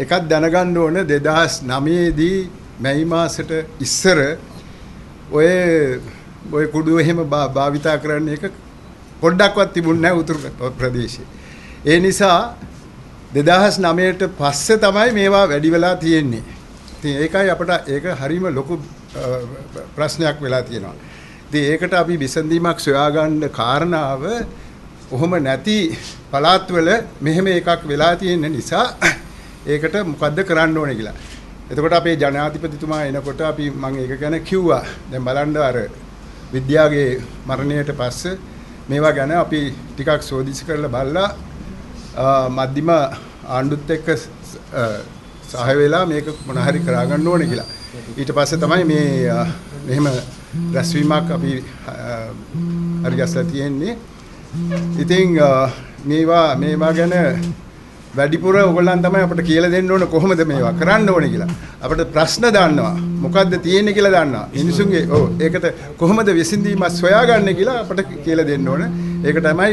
එකක් දැනගන්න ඕන 2009 දී මැයි මාසෙට ඉස්සර ඔය කුඩුව එහෙම භාවිතා කරන්න එක පොඩ්ඩක්වත් තිබුණේ නැහැ උතුරු ප්‍රදේශයේ. ඒ නිසා 2009ට පස්සේ තමයි මේවා වැඩි වෙලා තියෙන්නේ. ඉතින් ඒකයි අපට ඒක හරීම ලොකු ප්‍රශ්නයක් වෙලා තියෙනවා. ඉතින් ඒකට අපි විසඳීමක් සොයාගන්න කාරණාව ඔහොම නැති පළාත්වල මෙහෙම එකක් වෙලා තියෙන නිසා ඒකට මොකද්ද කරන්න ඕනේ කියලා. එතකොට අපේ ජනාධිපතිතුමා එනකොට අපි මම ඒක ගැන කිව්වා. දැන් බලන්න අර විද්‍යාගේ මරණයට පස්සේ මේවා ගැන අපි ටිකක් සෝදිසි කරලා බලලා මධ්‍යම ආණ්ඩුත් එක්ක සහය වෙලා මේක මොන හරි කරගන්න ඕනේ කියලා. ඊට පස්සේ තමයි මේ මෙහෙම රැස්වීමක් අපි හරි ගැස්ලා තියෙන්නේ. ඉතින් මේවා ගැන වැඩිපුර ඔයගොල්ලන් තමයි අපිට කියලා දෙන්න ඕන කොහොමද මේවා කරන්න ඕනේ කියලා. අපිට ප්‍රශ්න දාන්නවා. මොකද්ද තියෙන්නේ කියලා දාන්නවා. මිනිසුන්ගේ ඒකට කොහොමද විසඳීමක් සොයාගන්නේ කියලා අපිට කියලා දෙන්න ඕන. ඒක තමයි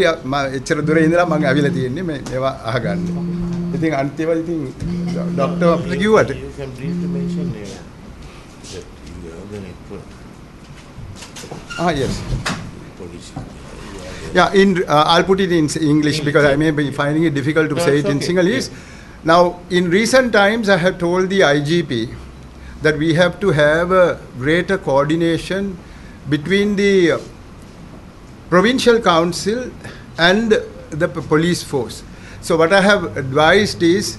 එච්චර දුර ඉඳලා මම අවිලා තියෙන්නේ මේවා අහගන්න. ඉතින් අන්තිමට ඉතින් ડોක්ටර් අපිට කිව්වට You can briefly mention that you are going to yes. police. Yeah, I'll put it in English because I may be finding it difficult to say it in Sinhalese. Now, in recent times, I have told the IGP that we have to have a greater coordination between the provincial council and the police force. So what I have advised is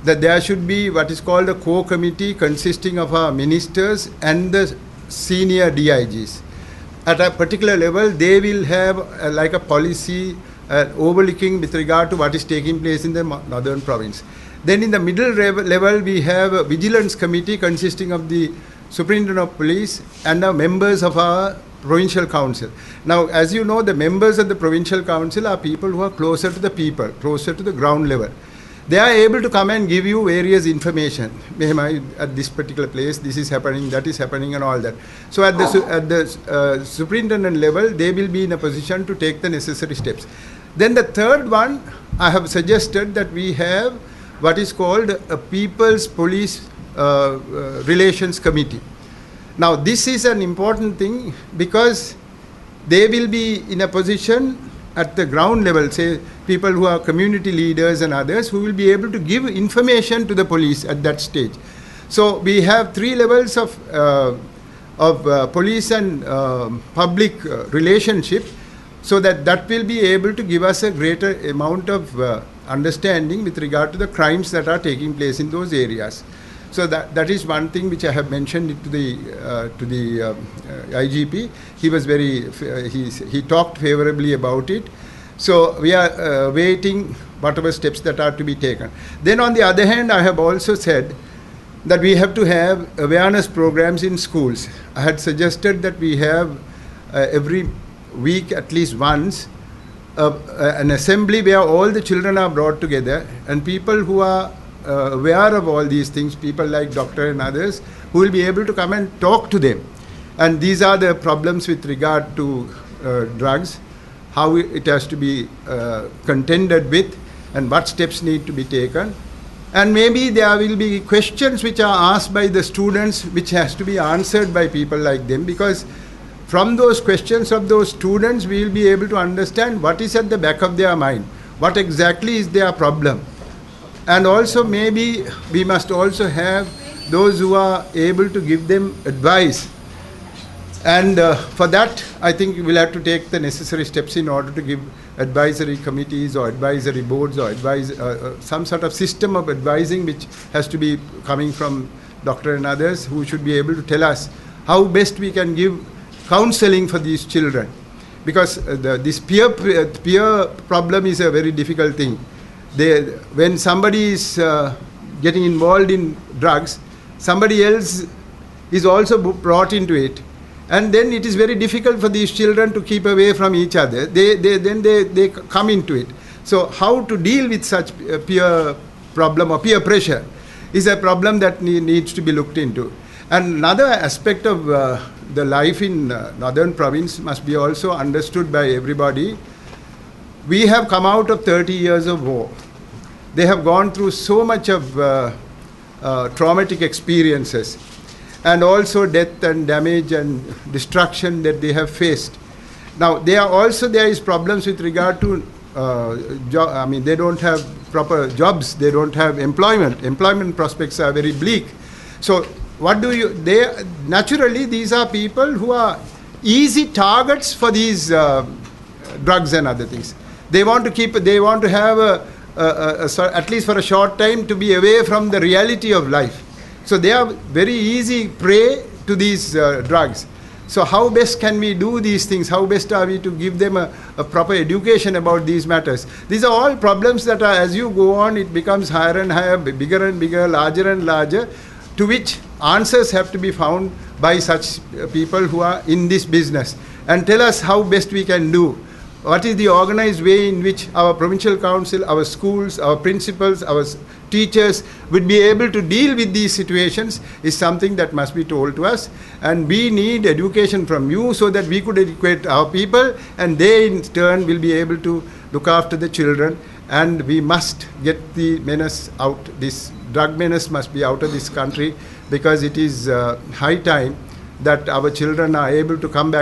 that there should be what is called a core committee consisting of our ministers and the senior DIGs. At a particular level, they will have like a policy overlooking with regard to what is taking place in the northern province. Then in the middle level, we have a vigilance committee consisting of the superintendent of police and the members of our provincial council. Now, as you know, the members of the provincial council are people who are closer to the people, closer to the ground level. They are able to come and give you various information. At this particular place, this is happening, that is happening, and all that. So at the superintendent level, they will be in a position to take the necessary steps. Then the third one, I have suggested that we have what is called a People's Police Relations Committee. Now, this is an important thing because they will be in a position at the ground level, say people who are community leaders and others who will be able to give information to the police at that stage. So we have 3 levels of police and public relationship, so that will be able to give us a greater amount of understanding with regard to the crimes that are taking place in those areas. So that is one thing which I have mentioned to the IGP. He was he talked favorably about it. So we are waiting whatever steps that are to be taken. Then on the other hand, I have also said that we have to have awareness programs in schools. I had suggested that we have every week at least once an assembly where all the children are brought together and people who are aware of all these things, people like doctor and others, who will be able to come and talk to them. And these are the problems with regard to drugs, how it has to be contended with, and what steps need to be taken. And maybe there will be questions which are asked by the students which has to be answered by people like them, because from those questions of those students we will be able to understand what is at the back of their mind, what exactly is their problem. And also maybe we must also have those who are able to give them advice. And for that, I think we'll have to take the necessary steps in order to give advisory committees or advisory boards or some sort of system of advising which has to be coming from doctor and others who should be able to tell us how best we can give counseling for these children. Because this peer problem is a very difficult thing. When somebody is getting involved in drugs, somebody else is also brought into it, and then it is very difficult for these children to keep away from each other. They come into it. So how to deal with such peer problem or peer pressure is a problem that needs to be looked into. And another aspect of the life in northern province must be also understood by everybody. We have come out of 30 years of war. They have gone through so much of traumatic experiences, and also death and damage and destruction that they have faced. Now, there is problems with regard to they don't have proper jobs, they don't have employment prospects are very bleak. So naturally these are people who are easy targets for these drugs and other things. They want to have at least for a short time to be away from the reality of life. So they are very easy prey to these drugs. So how best can we do these things? How best are we to give them a proper education about these matters? These are all problems that are, as you go on, it becomes higher and higher, bigger and bigger, larger and larger, to which answers have to be found by such people who are in this business. And tell us how best we can do. What is the organized way in which our provincial council, our schools, our principals, our teachers would be able to deal with these situations is something that must be told to us. And we need education from you so that we could educate our people, and they in turn will be able to look after the children. And we must get the menace out. This drug menace must be out of this country, because it is high time that our children are able to come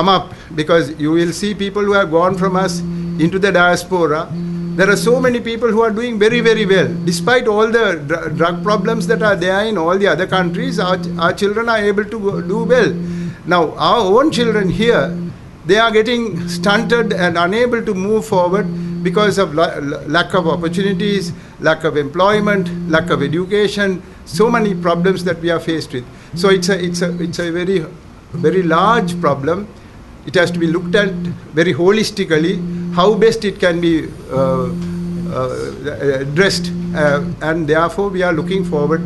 up, because you will see people who have gone from us into the diaspora. There are so many people who are doing very, very well. Despite all the drug problems that are there in all the other countries, our children are able to do well. Now, our own children here, they are getting stunted and unable to move forward because of lack of opportunities, lack of employment, lack of education, so many problems that we are faced with. So it's a very, very large problem. It has to be looked at very holistically, how best it can be addressed, and therefore we are looking forward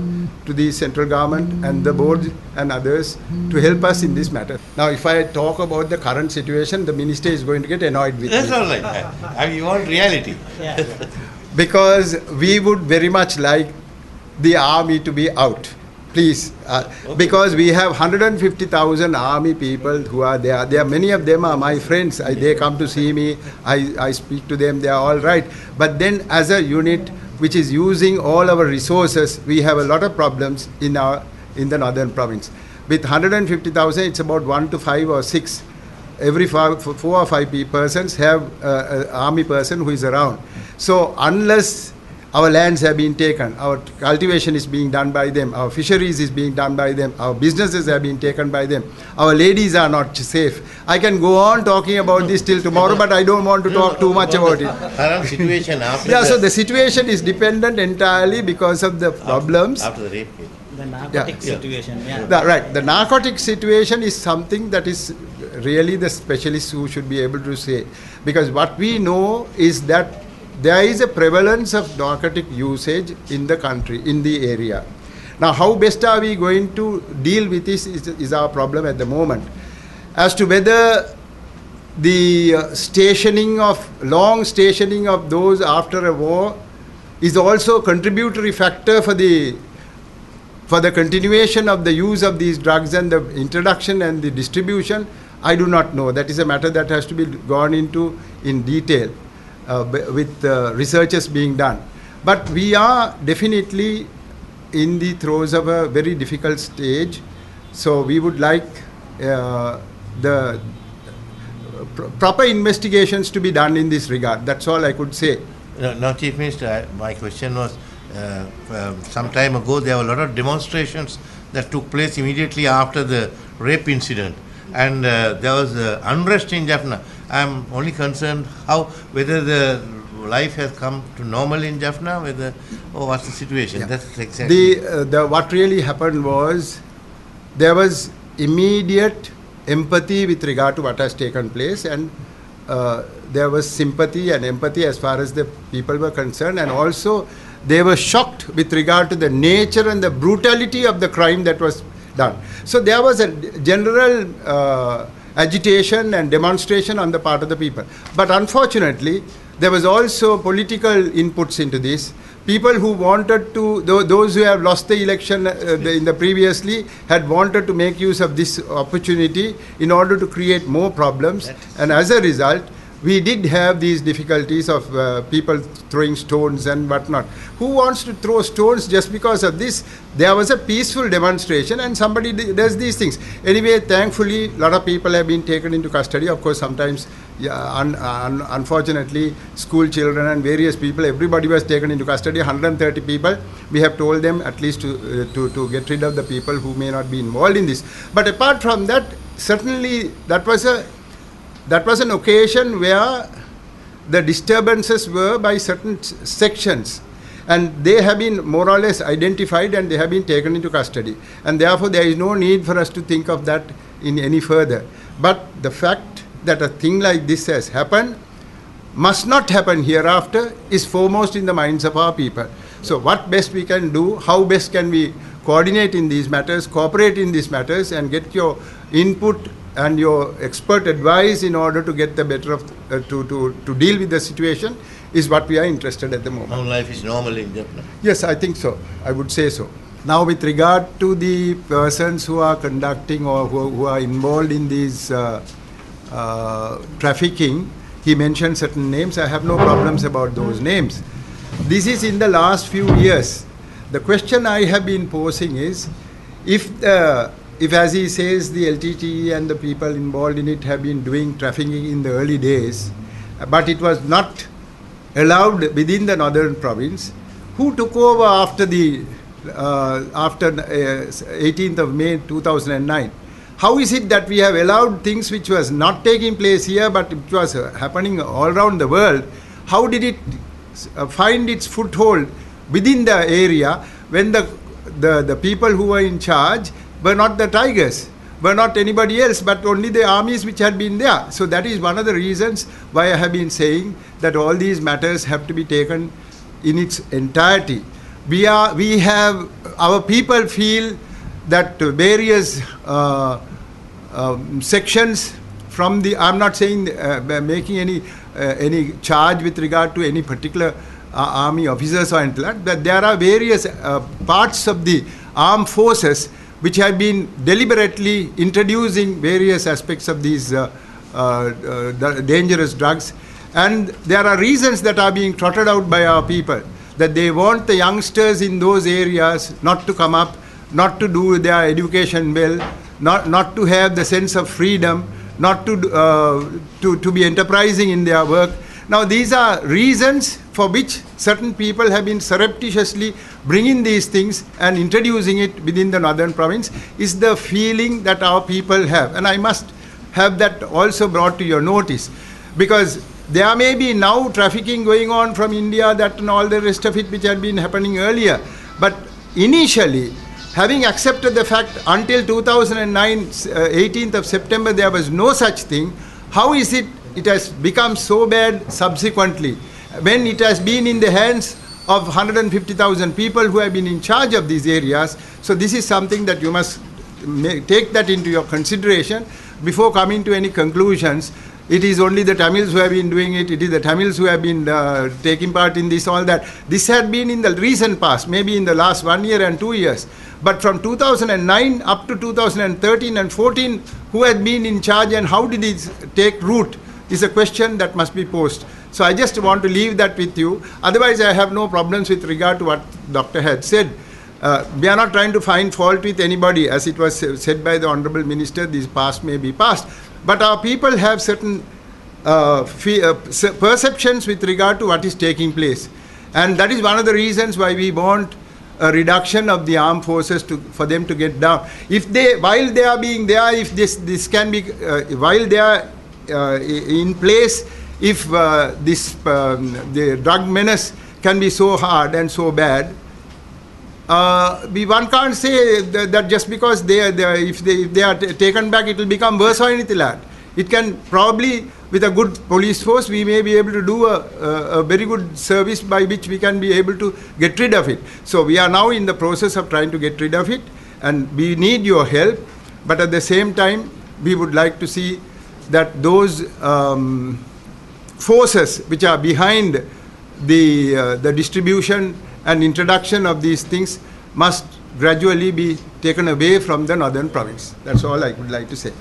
to the central government and the board and others to help us in this matter. Now, if I talk about the current situation, the minister is going to get annoyed with me. That's all right. You want reality. Yeah. Because we would very much like the army to be out. Please, because we have 150,000 army people who are there. Many of them are my friends. They come to see me. I speak to them. They are all right. But then, as a unit which is using all our resources, we have a lot of problems in the northern province. With 150,000, it's about 1 to 5 or 6. Every 4 or 5 persons have an army person who is around. So unless our lands have been taken, our cultivation is being done by them, our fisheries is being done by them, our businesses have been taken by them, our ladies are not safe. I can go on talking about this till tomorrow, but I don't want to talk too much about it. Current situation after so the situation is dependent entirely because of the problems. After the rape case. The narcotic situation, Right. The narcotic situation is something that is really the specialists who should be able to say. Because what we know is that there is a prevalence of narcotic usage in the country, in the area. Now, how best are we going to deal with this is our problem at the moment. As to whether the long stationing of those after a war is also a contributory factor for the continuation of the use of these drugs and the introduction and the distribution, I do not know. That is a matter that has to be gone into in detail. With researches being done. But we are definitely in the throes of a very difficult stage. So we would like the proper investigations to be done in this regard. That's all I could say. Now, Chief Minister, my question was, some time ago there were a lot of demonstrations that took place immediately after the rape incident. And there was unrest in Jaffna. I am only concerned whether the life has come to normal in Jaffna, what's the situation? Yeah. That's exactly. What really happened was there was immediate empathy with regard to what has taken place, and there was sympathy and empathy as far as the people were concerned, and also they were shocked with regard to the nature and the brutality of the crime that was done. So there was a general agitation and demonstration on the part of the people. But unfortunately, there was also political inputs into this. People who wanted to, those who have lost the election in the previously, had wanted to make use of this opportunity in order to create more problems. And as a result, we did have these difficulties of people throwing stones and whatnot. Who wants to throw stones just because of this? There was a peaceful demonstration and somebody does these things. Anyway, thankfully, a lot of people have been taken into custody. Of course, sometimes, unfortunately, school children and various people, everybody was taken into custody, 130 people. We have told them at least to get rid of the people who may not be involved in this. But apart from that, certainly that was an occasion where the disturbances were by certain sections, and they have been more or less identified and they have been taken into custody, and therefore there is no need for us to think of that in any further. But the fact that a thing like this has happened must not happen hereafter is foremost in the minds of our people. So what best we can do, how best can we coordinate in these matters, cooperate in these matters, and get your input and your expert advice in order to get the better of, to deal with the situation, is what we are interested at the moment. Now life is normal in Japan. Yes, I think so. I would say so. Now, with regard to the persons who are conducting or who are involved in these trafficking, he mentioned certain names. I have no problems about those names. This is in the last few years. The question I have been posing is, if as he says, the LTTE and the people involved in it have been doing trafficking in the early days, but it was not allowed within the northern province, who took over after 18th of May 2009? How is it that we have allowed things which was not taking place here but which was happening all around the world? How did it find its foothold within the area when the people who were in charge were not the tigers, were not anybody else, but only the armies which had been there? So that is one of the reasons why I have been saying that all these matters have to be taken in its entirety. Our people feel that various sections from the, I'm not saying making any charge with regard to any particular army officers or anything like that, but there are various parts of the armed forces which have been deliberately introducing various aspects of these dangerous drugs. And there are reasons that are being trotted out by our people, that they want the youngsters in those areas not to come up, not to do their education well, not to have the sense of freedom, not to be enterprising in their work. Now, these are reasons for which certain people have been surreptitiously bringing these things and introducing it within the northern province, is the feeling that our people have. And I must have that also brought to your notice, because there may be now trafficking going on from India, that and all the rest of it which had been happening earlier. But initially, having accepted the fact until 2009, 18th of September, there was no such thing, how is it has become so bad subsequently, when it has been in the hands of 150,000 people who have been in charge of these areas? So this is something that you must take that into your consideration before coming to any conclusions. It is only the Tamils who have been doing it, it is the Tamils who have been taking part in this, all that. This had been in the recent past, maybe in the last 1 year and 2 years. But from 2009 up to 2013 and 14, who had been in charge and how did it take root is a question that must be posed. So I just want to leave that with you. Otherwise, I have no problems with regard to what Doctor had said. We are not trying to find fault with anybody. As it was said by the Honourable Minister, this past may be past. But our people have certain perceptions with regard to what is taking place. And that is one of the reasons why we want a reduction of the armed forces for them to get down. If they, while they are being there, if this can be, while they are in place, if the drug menace can be so hard and so bad, one can't say that just because if they are taken back, it will become worse or anything like that. It can probably, with a good police force, we may be able to do a very good service by which we can be able to get rid of it. So we are now in the process of trying to get rid of it, and we need your help. But at the same time, we would like to see that those forces which are behind the distribution and introduction of these things must gradually be taken away from the northern province. That's all I would like to say.